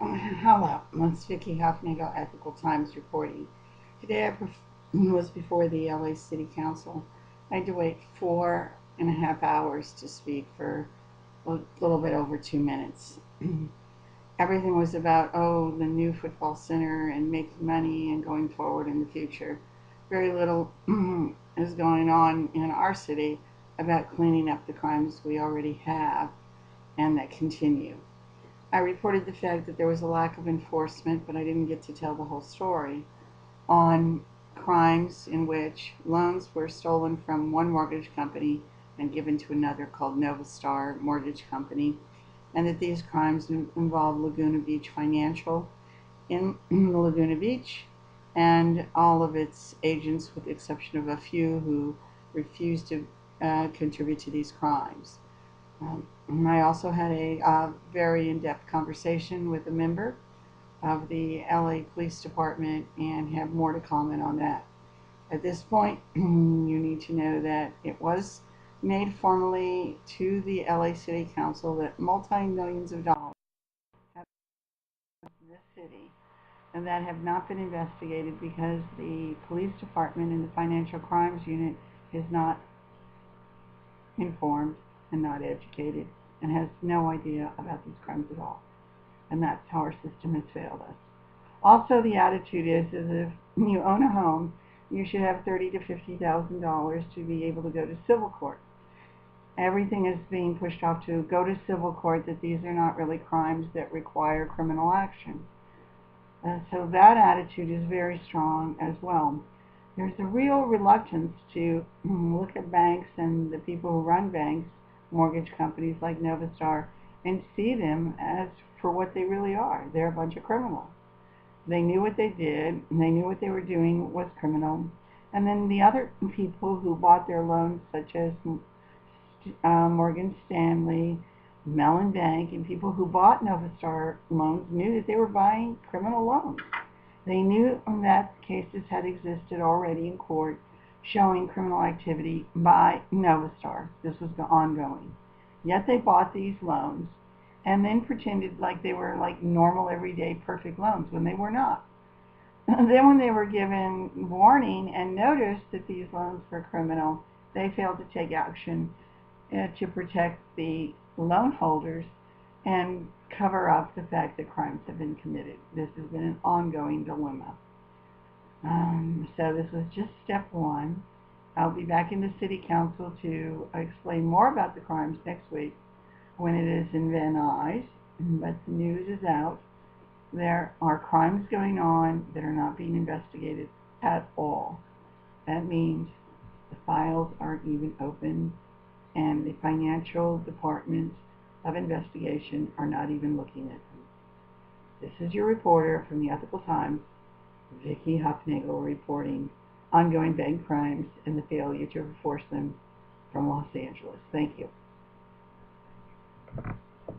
Hello, it's Vicky Huffnagel, Ethical Times reporting. Today was before the LA City Council. I had to wait 4.5 hours to speak for a little bit over 2 minutes. Everything was about, the new football center and making money and going forward in the future. Very little is going on in our city about cleaning up the crimes we already have and that continue. I reported the fact that there was a lack of enforcement, but I didn't get to tell the whole story, on crimes in which loans were stolen from one mortgage company and given to another called Novastar Mortgage Company, and that these crimes involved Laguna Beach Financial in Laguna Beach and all of its agents, with the exception of a few who refused to contribute to these crimes. I also had a very in-depth conversation with a member of the LA Police Department and have more to comment on that. At this point, you need to know that it was made formally to the LA City Council that multi-millions of dollars have been in this city and that have not been investigated because the police department and the financial crimes unit is not informed and not educated and has no idea about these crimes at all. And that's how our system has failed us. Also, the attitude is if you own a home, you should have $30,000 to $50,000 to be able to go to civil court. Everything is being pushed off to go to civil court, that these are not really crimes that require criminal action. So that attitude is very strong as well. There's a real reluctance to look at banks and the people who run banks, mortgage companies like Novastar, and see them as for what they really are. They're a bunch of criminals. They knew what they did, and they knew what they were doing was criminal. And then the other people who bought their loans, such as Morgan Stanley, Mellon Bank, and people who bought Novastar loans knew that they were buying criminal loans. They knew that cases had existed already in court showing criminal activity by Novastar. This was ongoing. Yet they bought these loans and then pretended like they were like normal, everyday, perfect loans when they were not. Then when they were given warning and notice that these loans were criminal, they failed to take action to protect the loan holders and cover up the fact that crimes have been committed. This has been an ongoing dilemma. So this was just step one. I'll be back in the City Council to explain more about the crimes next week when it is in Van Nuys, but the news is out. There are crimes going on that are not being investigated at all. That means the files aren't even open, and the financial departments of investigation are not even looking at them. This is your reporter from the Ethical Times, Vicky Huffnagel, reporting ongoing bank crimes and the failure to enforce them from Los Angeles. Thank you.